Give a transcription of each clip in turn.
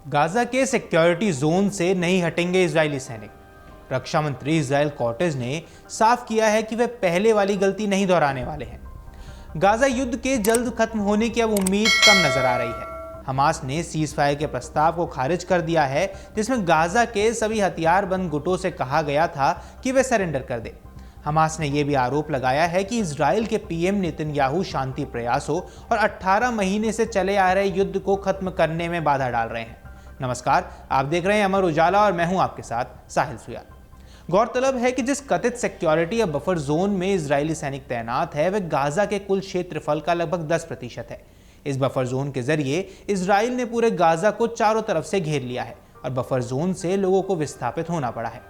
Gaza के security zone से नहीं हटेंगे इजरायली सैनिक। रक्षा मंत्री इजराइल कॉटेज ने साफ किया है कि वे पहले वाली गलती नहीं दोहराने वाले हैं। गाजा युद्ध के जल्द खत्म होने की अब उम्मीद कम नजर आ रही है। हमास ने सीज फायर के प्रस्ताव को खारिज कर दिया है, जिसमें गाजा के सभी हथियारबंद गुटों से कहा गया था कि वे सरेंडर कर दें। हमास ने यह भी आरोप लगाया है कि इजराइल के पीएम नेतन्याहू शांति प्रयासों और 18 महीने से चले आ रहे युद्ध को खत्म करने में बाधा डाल रहे हैं। नमस्कार, आप देख रहे हैं अमर उजाला और मैं हूं आपके साथ साहिल सुयाल। गौरतलब है कि जिस कथित सिक्योरिटी या बफर जोन में इजरायली सैनिक तैनात है वह गाजा के कुल क्षेत्रफल का लगभग 10% है। इस बफर जोन के जरिए इजराइल ने पूरे गाजा को चारों तरफ से घेर लिया है और बफर जोन से लोगों को विस्थापित होना पड़ा है।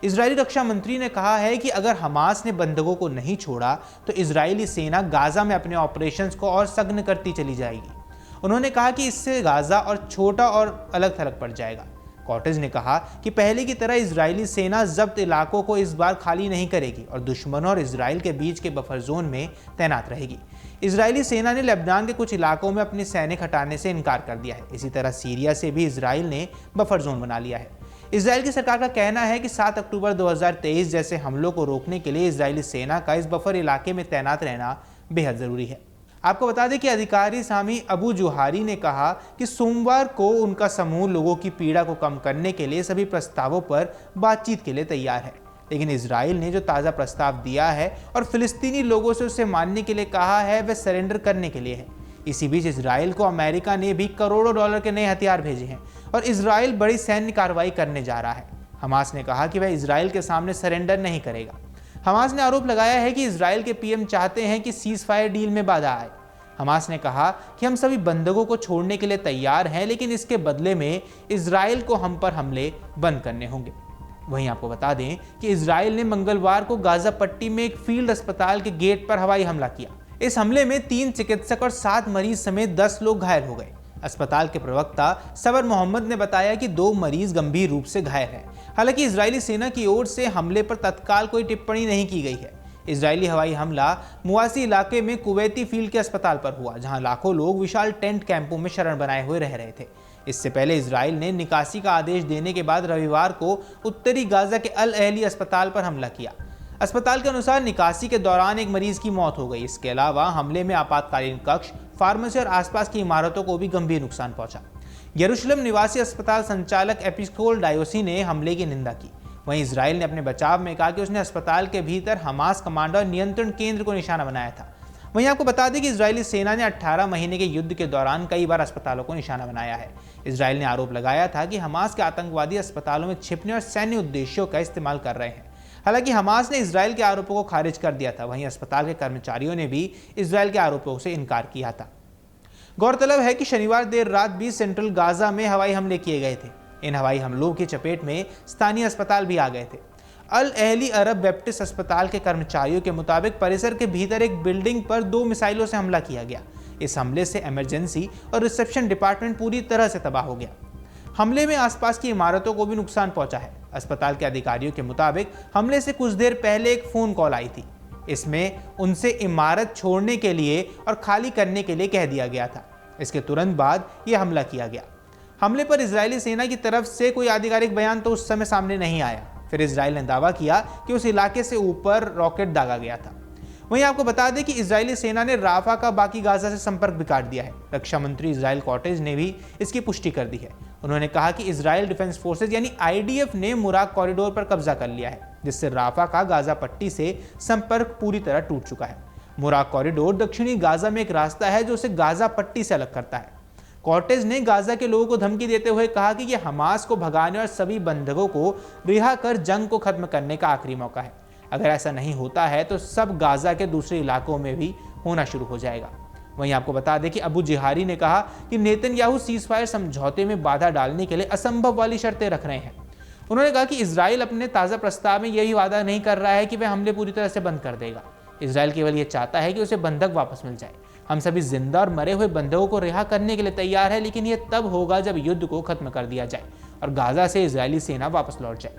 इजरायली रक्षा मंत्री ने कहा है कि अगर हमास ने बंधकों को नहीं छोड़ा तो इजरायली सेना गाजा में अपने ऑपरेशंस को और सघन करती चली जाएगी। उन्होंने कहा कि इससे गाजा और छोटा और अलग थलग पड़ जाएगा। कॉटेज ने कहा कि पहले की तरह इजरायली सेना जब्त इलाकों को इस बार खाली नहीं करेगी और दुश्मनों और इजराइल के बीच के बफर जोन में तैनात रहेगी। इजरायली सेना ने लेबनान के कुछ इलाकों में अपने सैनिक हटाने से इनकार कर दिया है। इसी तरह सीरिया से भी इजराइल ने बफर जोन बना लिया है। इजराइल की सरकार का कहना है कि 7 अक्टूबर 2023 जैसे हमलों को रोकने के लिए इजरायली सेना का इस बफर इलाके में तैनात रहना बेहद जरूरी है। आपको बता दें कि अधिकारी सामी अबू जुहारी ने कहा कि सोमवार को उनका समूह लोगों की पीड़ा को कम करने के लिए सभी प्रस्तावों पर बातचीत के लिए तैयार है, लेकिन इजराइल ने जो ताज़ा प्रस्ताव दिया है और फिलिस्तीनी लोगों से उसे मानने के लिए कहा है वह सरेंडर करने के लिए है। इसी बीच इजराइल को अमेरिका ने भी करोड़ों डॉलर के नए हथियार भेजे हैं और इजराइल बड़ी सैन्य कार्रवाई करने जा रहा है। हमास ने कहा कि वह इजराइल के सामने सरेंडर नहीं करेगा। हमास ने आरोप लगाया है कि इजराइल के पीएम चाहते हैं कि सीज फायर डील में बाधा आए। हमास ने कहा कि हम सभी बंधकों को छोड़ने के लिए तैयार हैं, लेकिन इसके बदले में इजराइल को हम पर हमले बंद करने होंगे। वहीं आपको बता दें कि इजराइल ने मंगलवार को गाजा पट्टी में एक फील्ड अस्पताल के गेट पर हवाई हमला किया। इस हमले में 3 चिकित्सक और 7 मरीज समेत 10 लोग घायल हो गए। अस्पताल के प्रवक्ता सबर मोहम्मद ने बताया कि 2 मरीज गंभीर रूप से घायल हैं। हालांकि इजरायली सेना की ओर से हमले पर तत्काल कोई टिप्पणी नहीं की गई है। इजरायली हवाई हमला मुआसी इलाके में कुवैती फील्ड के अस्पताल पर हुआ, जहां लाखों लोग विशाल टेंट कैंपों में शरण बनाए हुए रह रहे थे। इससे पहले इजराइल ने निकासी का आदेश देने के बाद रविवार को उत्तरी गाजा के अल अहली अस्पताल पर हमला किया। अस्पताल के अनुसार निकासी के दौरान एक मरीज की मौत हो गई। इसके अलावा हमले में आपातकालीन कक्ष, फार्मेसी और आसपास की इमारतों को भी गंभीर नुकसान पहुंचा। यरूशलेम निवासी अस्पताल संचालक एपिस्कोल डायोसी ने हमले की निंदा की। वहीं इजराइल ने अपने बचाव में कहा कि उसने अस्पताल के भीतर हमास कमांडर नियंत्रण केंद्र को निशाना बनाया था। वहीं आपको बता दें कि इजरायली सेना ने 18 महीने के युद्ध के दौरान कई बार अस्पतालों को निशाना बनाया है। इजराइल ने आरोप लगाया था कि हमास के आतंकवादी अस्पतालों में छिपने और सैन्य उद्देश्यों का इस्तेमाल कर रहे हैं। हालांकि हमास ने इजराइल के आरोपों को खारिज कर दिया था। वहीं अस्पताल के कर्मचारियों ने भी इजराइल के आरोपों से इनकार किया था। गौरतलब है कि शनिवार देर रात भी सेंट्रल गाजा में हवाई हमले किए गए थे। इन हवाई हमलों की चपेट में स्थानीय अस्पताल भी आ गए थे। अल अहली अरब बैप्टिस्ट अस्पताल के कर्मचारियों के मुताबिक परिसर के भीतर एक बिल्डिंग पर 2 मिसाइलों से हमला किया गया। इस हमले से इमरजेंसी और रिसेप्शन डिपार्टमेंट पूरी तरह से तबाह हो गया। हमले में आसपास की इमारतों को भी नुकसान पहुंचा है। अस्पताल के अधिकारियों के मुताबिक हमले से कुछ देर पहले एक फोन कॉल आई थी। इसमें उनसे इमारत छोड़ने के लिए और खाली करने के लिए कह दिया गया था। इसके तुरंत बाद यह हमला किया गया। हमले पर इजरायली सेना की तरफ से कोई आधिकारिक बयान तो उस समय सामने नहीं आया। फिर इजराइल ने दावा किया कि उस इलाके से ऊपर रॉकेट दागा गया था। वहीं आपको बता दें कि इजरायली सेना ने राफा का बाकी गाजा से संपर्क भी काट दिया है। रक्षा मंत्री इजराइल कॉटेज ने भी इसकी पुष्टि कर दी है। उन्होंने कहा कि इजराइल डिफेंस फोर्सेज यानी आईडीएफ ने मुराक कॉरिडोर पर कब्जा कर लिया है, जिससे राफा का गाजा पट्टी से संपर्क पूरी तरह टूट चुका है। मुराक कॉरिडोर दक्षिणी गाजा में एक रास्ता है जो उसे गाजा पट्टी से अलग करता है। कॉटेज ने गाजा के लोगों को धमकी देते हुए कहा कि यह हमास को भगाने और सभी बंधकों को रिहा कर जंग को खत्म करने का आखिरी मौका है। अगर ऐसा नहीं होता है तो सब गाजा के दूसरे इलाकों में भी होना शुरू हो जाएगा। वहीं आपको बता दें कि अबू जिहारी ने कहा कि नेतन्याहू सीज फायर समझौते में बाधा डालने के लिए असंभव वाली शर्तें रख रहे हैं। उन्होंने कहा कि इजराइल अपने ताज़ा प्रस्ताव में यही वादा नहीं कर रहा है कि वह हमले पूरी तरह से बंद कर देगा। इजराइल केवल ये चाहता है कि उसे बंधक वापस मिल जाए। हम सभी जिंदा और मरे हुए बंधकों को रिहा करने के लिए तैयार है, लेकिन यह तब होगा जब युद्ध को खत्म कर दिया जाए और गाजा से इजरायली सेना वापस लौट जाए।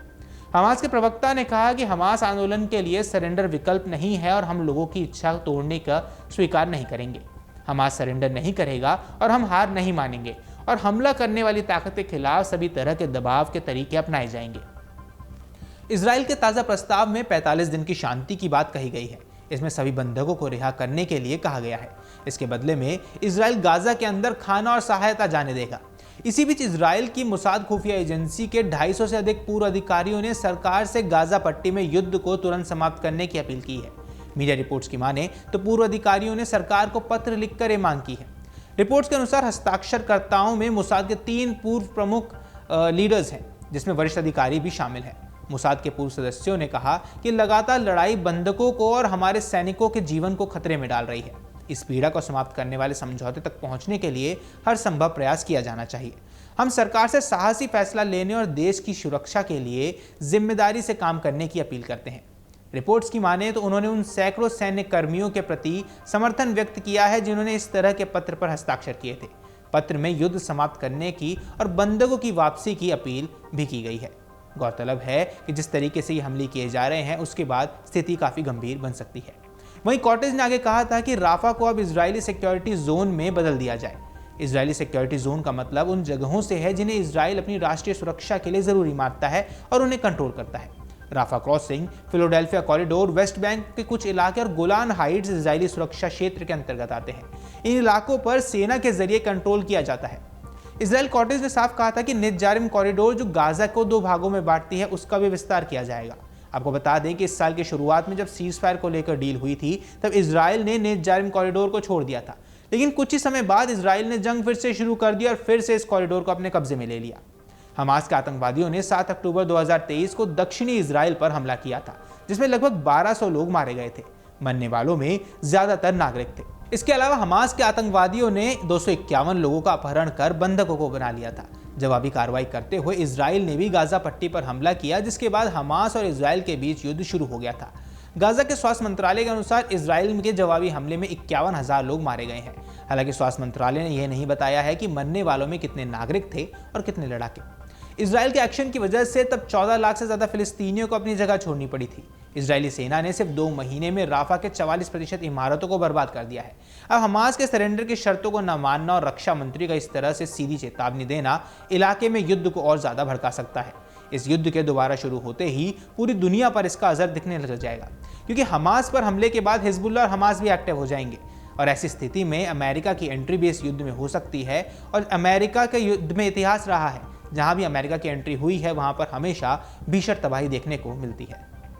हमास के प्रवक्ता ने कहा कि हमास आंदोलन के लिए सरेंडर विकल्प नहीं है और हम लोगों की इच्छा तोड़ने का स्वीकार नहीं करेंगे। हमास सरेंडर नहीं करेगा और हम हार नहीं मानेंगे और हमला करने वाली ताकत के खिलाफ सभी तरह के दबाव के तरीके अपनाए जाएंगे। इजराइल के ताज़ा प्रस्ताव में 45 दिन की शांति की बात कही गई है। इसमें सभी बंधकों को रिहा करने के लिए कहा गया है। इसके बदले में इजराइल गाजा के अंदर खाना और सहायता जाने देगा। इसी बीच इजराइल की मोसाद खुफिया एजेंसी के 250 से अधिक पूर्व अधिकारियों ने सरकार से गाजा पट्टी में युद्ध को तुरंत समाप्त करने की अपील की है। मीडिया रिपोर्ट्स की माने तो पूर्व अधिकारियों ने सरकार को पत्र लिखकर ये मांग की है। रिपोर्ट्स के अनुसार हस्ताक्षरकर्ताओं में मोसाद के 3 पूर्व प्रमुख लीडर्स हैं, जिसमें वरिष्ठ अधिकारी भी शामिल हैं। मोसाद के पूर्व सदस्यों ने कहा कि लगातार लड़ाई बंधकों को और हमारे सैनिकों के जीवन को खतरे में डाल रही है। इस पीड़ा को समाप्त करने वाले समझौते तक पहुंचने के लिए हर संभव प्रयास किया जाना चाहिए। हम सरकार से साहसी फैसला लेने और देश की सुरक्षा के लिए जिम्मेदारी से काम करने की अपील करते हैं। रिपोर्ट्स की माने तो उन्होंने उन सैकड़ों सैन्य कर्मियों के प्रति समर्थन व्यक्त किया है जिन्होंने इस तरह के पत्र पर हस्ताक्षर किए थे। पत्र में युद्ध समाप्त करने की और बंधकों की वापसी की अपील भी की गई है। गौरतलब है कि जिस तरीके से ये हमले किए जा रहे हैं उसके बाद स्थिति काफी गंभीर बन सकती है। वहीं कॉटेज ने आगे कहा था कि राफा को अब इजरायली सिक्योरिटी जोन में बदल दिया जाए। इजरायली सिक्योरिटी जोन का मतलब उन जगहों से है जिन्हें इजराइल अपनी राष्ट्रीय सुरक्षा के लिए जरूरी मानता है और उन्हें कंट्रोल करता है। Rafah crossing, Philadelphia corridor, West Bank के कुछ इलाके और गोलान हाइट्स इजरायली सुरक्षा क्षेत्र के अंतर्गत आते हैं। इन इलाकों पर सेना के जरिए कंट्रोल किया जाता है। इजराइल कॉटेज ने साफ कहा था कि नेत्जारिम कॉरिडोर, जो गाजा को 2 भागों में बांटती है, उसका भी विस्तार किया जाएगा। आपको बता दें कि इस साल की शुरुआत में जब सीज फायर को लेकर डील हुई थी तब इजराइल ने नेत्जारिम कॉरिडोर को छोड़ दिया था, लेकिन कुछ ही समय बाद इजराइल ने जंग फिर से शुरू कर दी और फिर से इस कॉरिडोर को अपने कब्जे में ले लिया। हमास के आतंकवादियों ने 7 अक्टूबर 2023 को दक्षिणी इजराइल पर हमला किया था, जिसमें लगभग 1200 लोग मारे गए थे। मरने वालों में ज्यादातर नागरिक थे। इसके अलावा हमास के आतंकवादियों ने 251 लोगों का अपहरण कर बंधकों को बना लिया था। जवाबी कार्रवाई करते हुए इजराइल ने भी गाजा पट्टी पर हमला किया, जिसके बाद हमास और इजराइल के बीच युद्ध शुरू हो गया था। गाजा के स्वास्थ्य मंत्रालय के अनुसार इजराइल के जवाबी हमले में 51,000 लोग मारे गए हैं। हालांकि स्वास्थ्य मंत्रालय ने यह नहीं बताया है कि मरने वालों में कितने नागरिक थे और कितने लड़ाके। इजराइल के एक्शन की वजह से तब 14 लाख से ज्यादा फिलिस्तीनियों को अपनी जगह छोड़नी पड़ी थी। इजरायली सेना ने सिर्फ 2 महीने में राफा के 44% इमारतों को बर्बाद कर दिया है। अब हमास के सरेंडर की शर्तों को न मानना और रक्षा मंत्री का इस तरह से सीधी चेतावनी देना इलाके में युद्ध को और ज्यादा भड़का सकता है। इस युद्ध के दोबारा शुरू होते ही पूरी दुनिया पर इसका असर दिखने लग जाएगा, क्योंकि हमास पर हमले के बाद हिजबुल्लाह और हमास भी एक्टिव हो जाएंगे और ऐसी स्थिति में अमेरिका की एंट्री भी इस युद्ध में हो सकती है। और अमेरिका के युद्ध में इतिहास रहा है, जहां भी अमेरिका की एंट्री हुई है वहां पर हमेशा भीषण तबाही देखने को मिलती है।